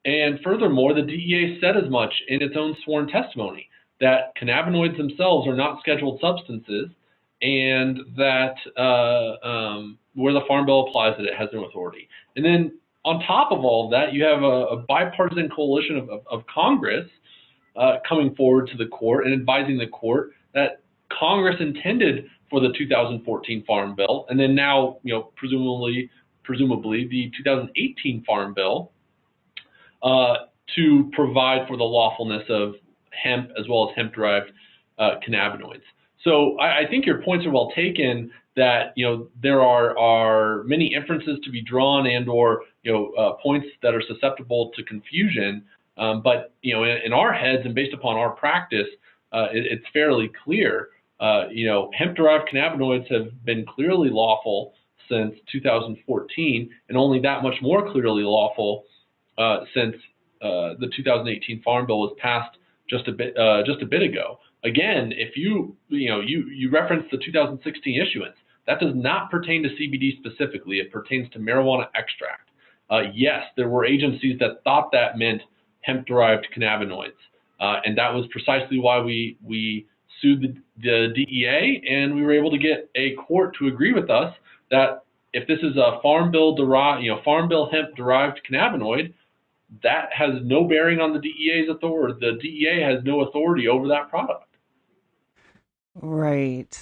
And furthermore, the DEA said as much in its own sworn testimony, that cannabinoids themselves are not scheduled substances, and that where the Farm Bill applies it has no authority. And then on top of all of that, you have a bipartisan coalition of Congress coming forward to the court and advising the court that Congress intended for the 2014 Farm Bill, and then now, presumably the 2018 Farm Bill, to provide for the lawfulness of hemp as well as hemp-derived cannabinoids. So I think your points are well taken, that there are many inferences to be drawn and or points that are susceptible to confusion. But in our heads and based upon our practice, it's fairly clear. Hemp-derived cannabinoids have been clearly lawful since 2014, and only that much more clearly lawful since the 2018 Farm Bill was passed just a bit ago. Again, if you reference the 2016 issuance, that does not pertain to CBD specifically. It pertains to marijuana extract. Yes, there were agencies that thought that meant hemp-derived cannabinoids, and that was precisely why we sued the DEA, and we were able to get a court to agree with us that if this is a Farm Bill hemp-derived cannabinoid, that has no bearing on the DEA's authority. The DEA has no authority over that product. Right.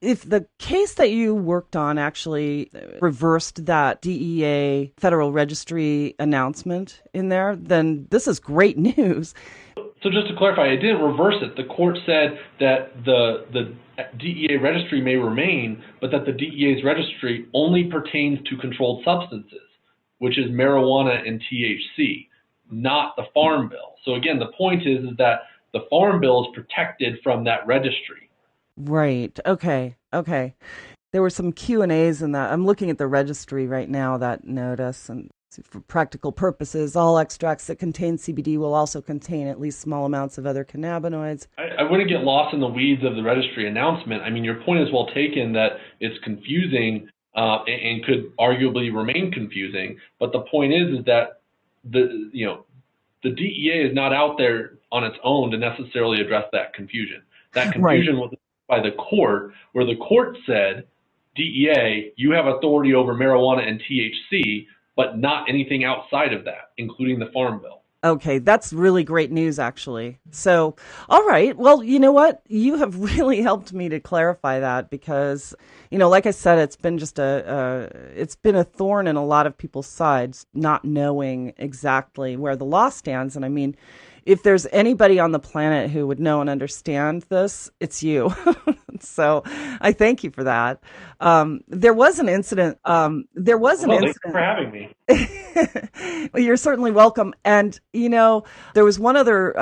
If the case that you worked on actually reversed that DEA Federal Registry announcement in there, then this is great news. So just to clarify, it didn't reverse it. The court said that the DEA registry may remain, but that the DEA's registry only pertains to controlled substances, which is marijuana and THC, not the Farm Bill. So again, the point is that the Farm Bill is protected from that registry. Right. Okay. There were some Q&As in that. I'm looking at the registry right now, that notice, and for practical purposes, all extracts that contain CBD will also contain at least small amounts of other cannabinoids. I wouldn't get lost in the weeds of the registry announcement. I mean, your point is well taken that it's confusing and could arguably remain confusing. But the point is that the DEA is not out there on its own to necessarily address that confusion. That confusion was by the court, where the court said, DEA, you have authority over marijuana and THC, but not anything outside of that, including the Farm Bill. Okay, that's really great news, actually. So, all right. Well, you know what? You have really helped me to clarify that because, like I said, it's been just it's been a thorn in a lot of people's sides, not knowing exactly where the law stands. And I mean, if there's anybody on the planet who would know and understand this, it's you. So I thank you for that. There was an incident. Thanks for having me. Well, you're certainly welcome. And, there was one other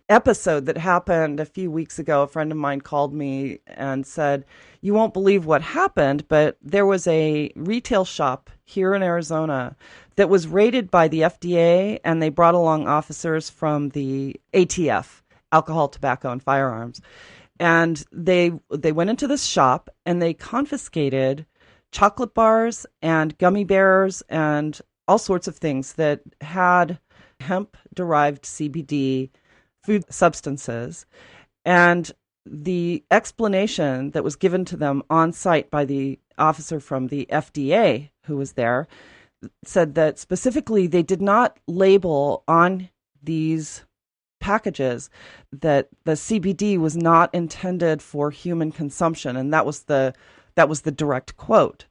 episode that happened a few weeks ago. A friend of mine called me and said, you won't believe what happened, but there was a retail shop here in Arizona that was raided by the FDA, and they brought along officers from the ATF, Alcohol, Tobacco, and Firearms. And they went into this shop and they confiscated chocolate bars and gummy bears and all sorts of things that had hemp-derived CBD food substances. And the explanation that was given to them on site by the officer from the FDA who was there said that specifically they did not label on these packages that the CBD was not intended for human consumption, and that was the direct quote.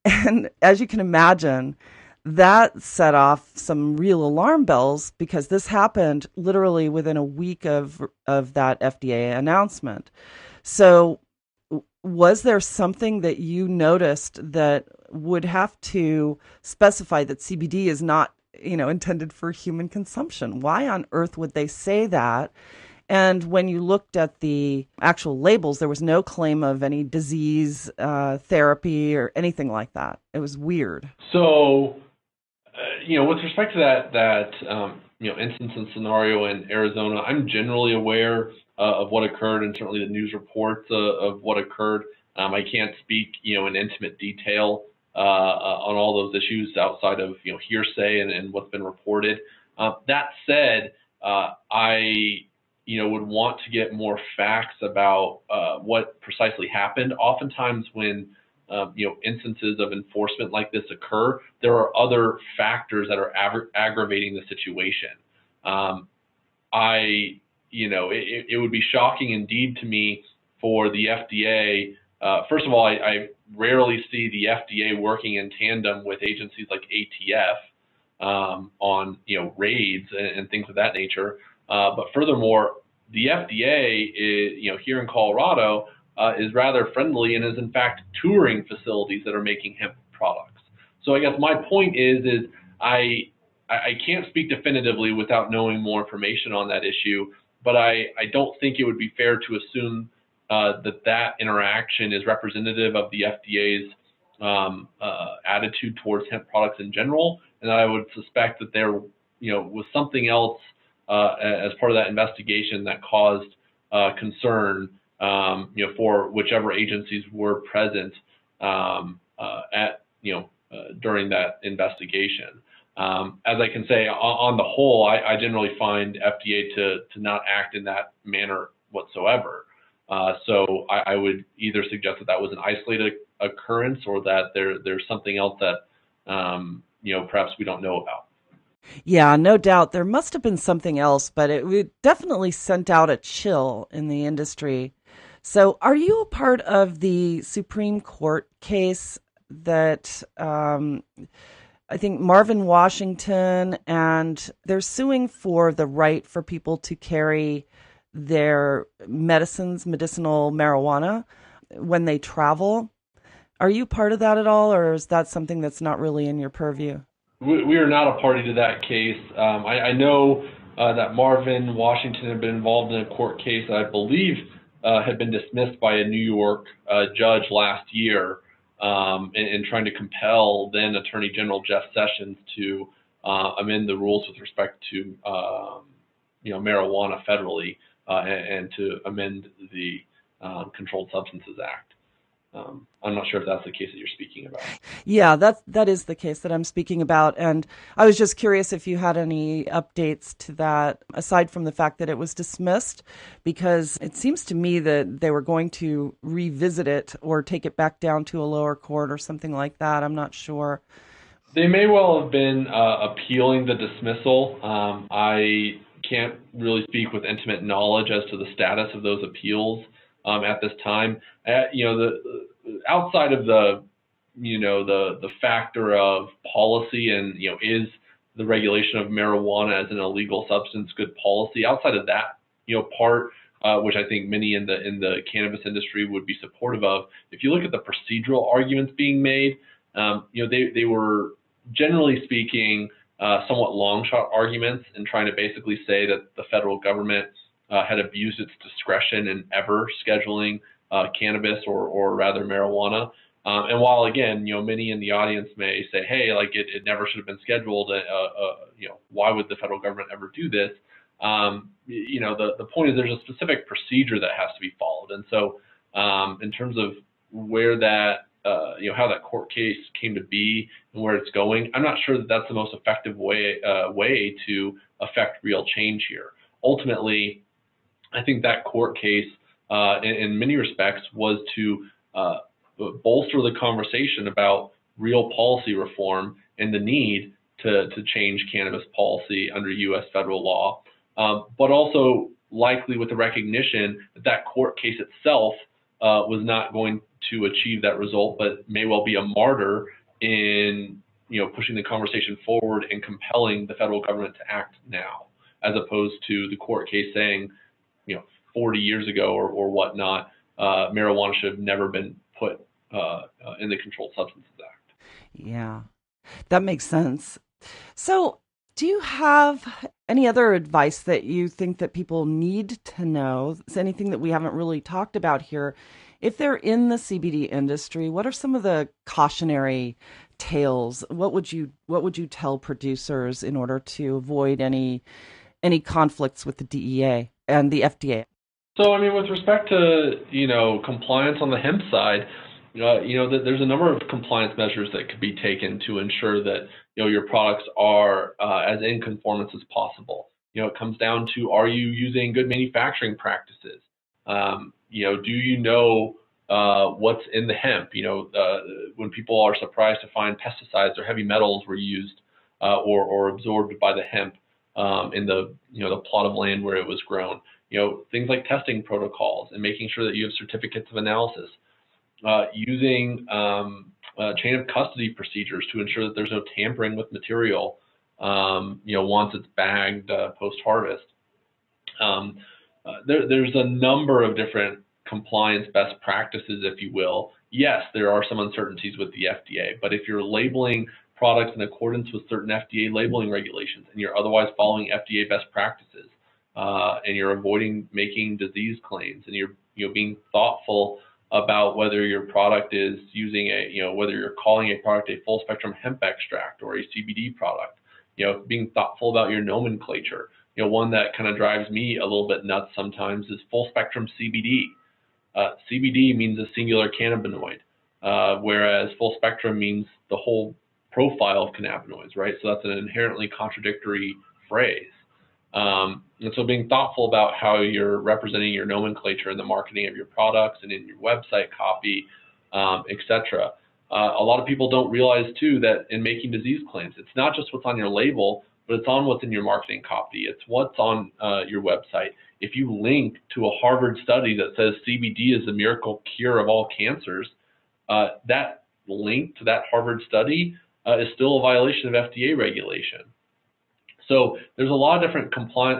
And as you can imagine, that set off some real alarm bells because this happened literally within a week of that FDA announcement. So was there something that you noticed that would have to specify that CBD is not, intended for human consumption? Why on earth would they say that? And when you looked at the actual labels, there was no claim of any disease therapy or anything like that. It was weird. So, with respect to that instance and scenario in Arizona, I'm generally aware of what occurred and certainly the news reports of what occurred. I can't speak, in intimate detail on all those issues outside of, hearsay and what's been reported. That said, I would want to get more facts about what precisely happened. Oftentimes when instances of enforcement like this occur, there are other factors that are aggravating the situation. It would be shocking indeed to me for the FDA. First of all, I rarely see the FDA working in tandem with agencies like ATF on raids and things of that nature. But furthermore, the FDA is, here in Colorado is rather friendly and is in fact touring facilities that are making hemp products. So I guess my point is I can't speak definitively without knowing more information on that issue, but I don't think it would be fair to assume that interaction is representative of the FDA's attitude towards hemp products in general, and I would suspect that there, was something else as part of that investigation that caused concern, for whichever agencies were present during that investigation. As I can say, on the whole, I generally find FDA to not act in that manner whatsoever. So I would either suggest that was an isolated occurrence or that there's something else that, perhaps we don't know about. Yeah, no doubt. There must have been something else, but it definitely sent out a chill in the industry. So are you a part of the Supreme Court case that I think Marvin Washington, and they're suing for the right for people to carry their medicinal marijuana when they travel? Are you part of that at all, or is that something that's not really in your purview? We are not a party to that case. I know that Marvin Washington had been involved in a court case that I believe had been dismissed by a New York judge last year. and trying to compel then Attorney General Jeff Sessions to amend the rules with respect to marijuana federally and to amend the Controlled Substances Act. I'm not sure if that's the case that you're speaking about. Yeah, that is the case that I'm speaking about. And I was just curious if you had any updates to that, aside from the fact that it was dismissed, because it seems to me that they were going to revisit it or take it back down to a lower court or something like that. I'm not sure. They may well have been appealing the dismissal. I can't really speak with intimate knowledge as to the status of those appeals at this time. Outside of the factor of policy and is the regulation of marijuana as an illegal substance good policy, outside of that part, which I think many in the cannabis industry would be supportive of. If you look at the procedural arguments being made, they were generally speaking somewhat long shot arguments and trying to basically say that the federal government had abused its discretion in ever scheduling cannabis or rather marijuana. And while again, many in the audience may say, hey, like it never should have been scheduled. Why would the federal government ever do this? The point is there's a specific procedure that has to be followed. And so in terms of where that, how that court case came to be and where it's going, I'm not sure that that's the most effective way to affect real change here. Ultimately, I think that court case, in many respects, was to bolster the conversation about real policy reform and the need to change cannabis policy under U.S. federal law, but also likely with the recognition that that court case itself was not going to achieve that result, but may well be a martyr in pushing the conversation forward and compelling the federal government to act now, as opposed to the court case saying, 40 years ago or whatnot, marijuana should have never been put in the Controlled Substances Act. Yeah, that makes sense. So do you have any other advice that you think that people need to know? Is anything that we haven't really talked about here? If they're in the CBD industry, what are some of the cautionary tales? What would you tell producers in order to avoid any conflicts with the DEA and the FDA? So, with respect to, compliance on the hemp side, there's a number of compliance measures that could be taken to ensure that, your products are as in conformance as possible. It comes down to, are you using good manufacturing practices? Do you know what's in the hemp? When people are surprised to find pesticides or heavy metals were used or absorbed by the hemp in the plot of land where it was grown. Things like testing protocols and making sure that you have certificates of analysis, using chain of custody procedures to ensure that there's no tampering with material, once it's bagged post-harvest. There's a number of different compliance best practices, if you will. Yes, there are some uncertainties with the FDA, but if you're labeling products in accordance with certain FDA labeling regulations and you're otherwise following FDA best practices, and you're avoiding making disease claims, and you're being thoughtful about whether your product is using whether you're calling a product a full spectrum hemp extract or a CBD product, being thoughtful about your nomenclature. One that kind of drives me a little bit nuts sometimes is full spectrum CBD. CBD means a singular cannabinoid, whereas full spectrum means the whole profile of cannabinoids, right? So that's an inherently contradictory phrase. And so being thoughtful about how you're representing your nomenclature in the marketing of your products and in your website copy, etc. A lot of people don't realize too that in making disease claims, it's not just what's on your label, but it's on what's in your marketing copy. It's what's on your website. If you link to a Harvard study that says CBD is the miracle cure of all cancers, that link to that Harvard study is still a violation of FDA regulation. So there's a lot of different compliance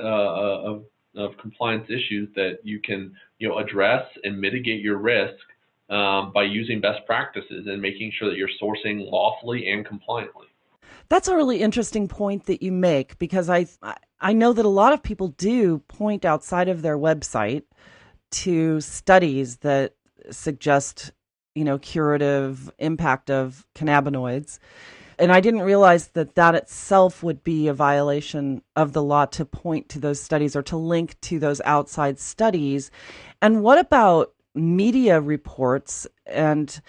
issues that you can address and mitigate your risk by using best practices and making sure that you're sourcing lawfully and compliantly. That's a really interesting point that you make, because I know that a lot of people do point outside of their website to studies that suggest curative impact of cannabinoids. And I didn't realize that itself would be a violation of the law to point to those studies or to link to those outside studies. And what about media reports? And,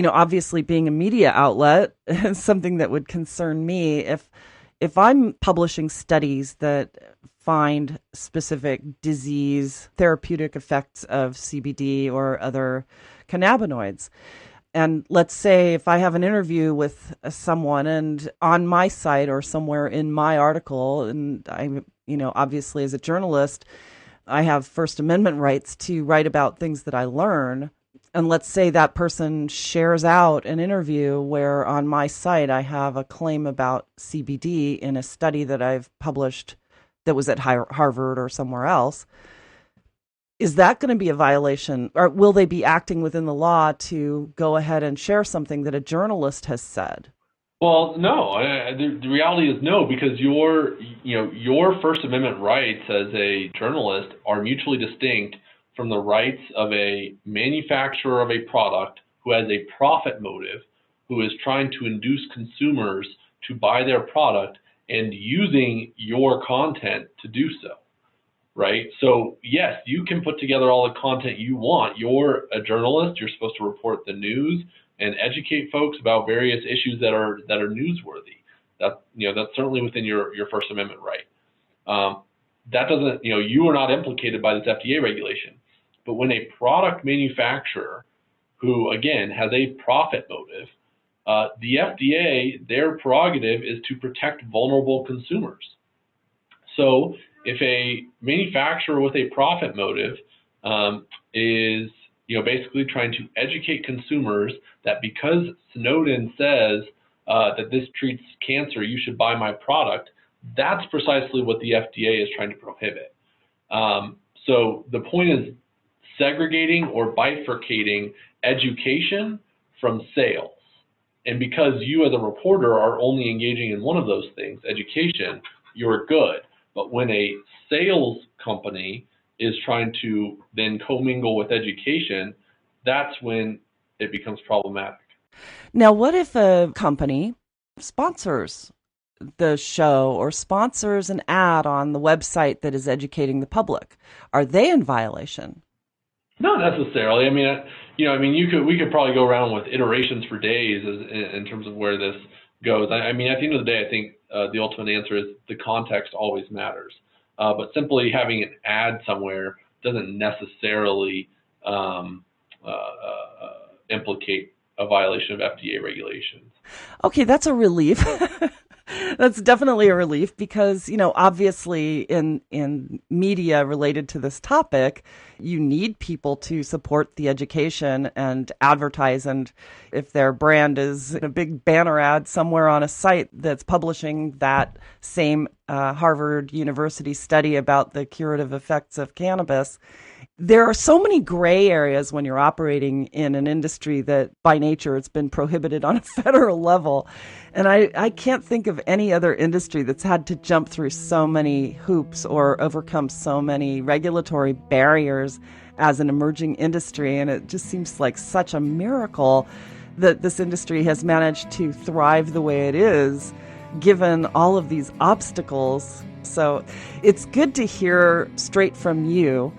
obviously being a media outlet is something that would concern me. If I'm publishing studies that find specific disease therapeutic effects of CBD or other cannabinoids, and let's say if I have an interview with someone and on my site or somewhere in my article, and I'm, obviously as a journalist, I have First Amendment rights to write about things that I learn. And let's say that person shares out an interview where on my site I have a claim about CBD in a study that I've published that was at Harvard or somewhere else. Is that going to be a violation, or will they be acting within the law to go ahead and share something that a journalist has said? Well, no. The reality is no, because your First Amendment rights as a journalist are mutually distinct from the rights of a manufacturer of a product who has a profit motive, who is trying to induce consumers to buy their product and using your content to do so. Right? So yes, you can put together all the content you want. You're a journalist. You're supposed to report the news and educate folks about various issues that are newsworthy. That's certainly within your First Amendment right. That doesn't, you are not implicated by this FDA regulation. But when a product manufacturer, who again has a profit motive, the FDA, their prerogative is to protect vulnerable consumers. So if a manufacturer with a profit motive is basically trying to educate consumers that because Snowden says that this treats cancer, you should buy my product, that's precisely what the FDA is trying to prohibit. So the point is segregating or bifurcating education from sales. And because you as a reporter are only engaging in one of those things, education, you're good. But when a sales company is trying to then commingle with education, that's when it becomes problematic. Now, what if a company sponsors the show or sponsors an ad on the website that is educating the public? Are they in violation? Not necessarily. We could probably go around with iterations for days in terms of where this goes. At the end of the day, I think the ultimate answer is the context always matters. But simply having an ad somewhere doesn't necessarily implicate a violation of FDA regulations. Okay, that's a relief. That's definitely a relief because, obviously in media related to this topic, you need people to support the education and advertise. And if their brand is a big banner ad somewhere on a site that's publishing that same Harvard University study about the curative effects of cannabis, there are so many gray areas when you're operating in an industry that by nature it's been prohibited on a federal level. And I can't think of any other industry that's had to jump through so many hoops or overcome so many regulatory barriers as an emerging industry. And it just seems like such a miracle that this industry has managed to thrive the way it is, given all of these obstacles. So it's good to hear straight from you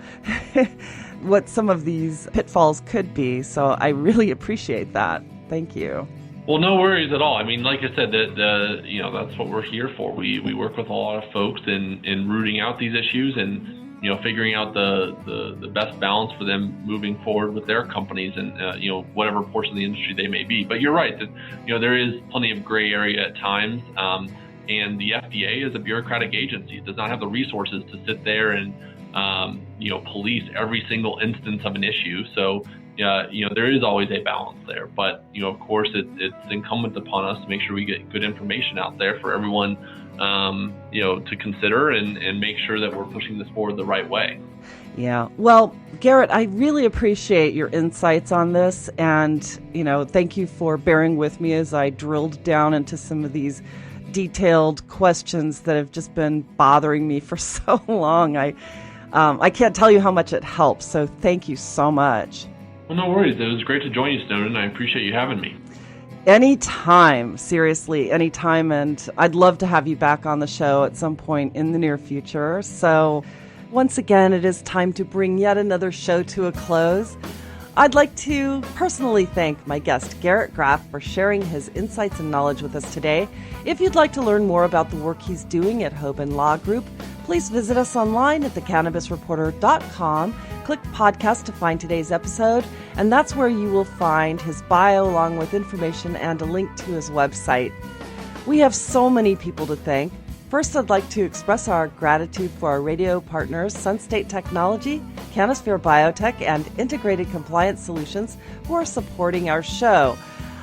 what some of these pitfalls could be. So I really appreciate that. Thank you. Well, no worries at all. Like I said, that's what we're here for. We work with a lot of folks in rooting out these issues and figuring out the best balance for them moving forward with their companies and whatever portion of the industry they may be. But you're right that there is plenty of gray area at times. And the FDA is a bureaucratic agency. It does not have the resources to sit there and, police every single instance of an issue. So, there is always a balance there. But, of course, it's incumbent upon us to make sure we get good information out there for everyone, to consider and make sure that we're pushing this forward the right way. Yeah. Well, Garrett, I really appreciate your insights on this. And, thank you for bearing with me as I drilled down into some of these detailed questions that have just been bothering me for so long. I can't tell you how much it helps. So thank you so much. Well, no worries. It was great to join you, Snowden. I appreciate you having me. Anytime, seriously, anytime. And I'd love to have you back on the show at some point in the near future. So once again, it is time to bring yet another show to a close. I'd like to personally thank my guest, Garrett Graff, for sharing his insights and knowledge with us today. If you'd like to learn more about the work he's doing at Hoban Law Group, please visit us online at thecannabisreporter.com. Click podcast to find today's episode, and that's where you will find his bio along with information and a link to his website. We have so many people to thank. First, I'd like to express our gratitude for our radio partners, Sunstate Technology, Canosphere Biotech, and Integrated Compliance Solutions, who are supporting our show.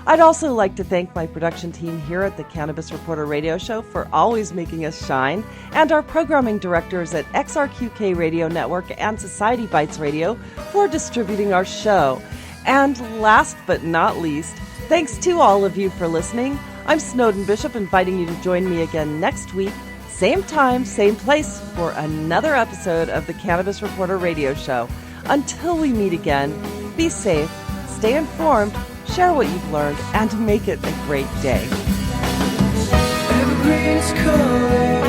I'd also like to thank my production team here at the Cannabis Reporter Radio Show for always making us shine, and our programming directors at XRQK Radio Network and Society Bites Radio for distributing our show. And last but not least, thanks to all of you for listening. I'm Snowden Bishop, inviting you to join me again next week, same time, same place, for another episode of the Cannabis Reporter Radio Show. Until we meet again, be safe, stay informed, share what you've learned, and make it a great day. Evergreen is calling.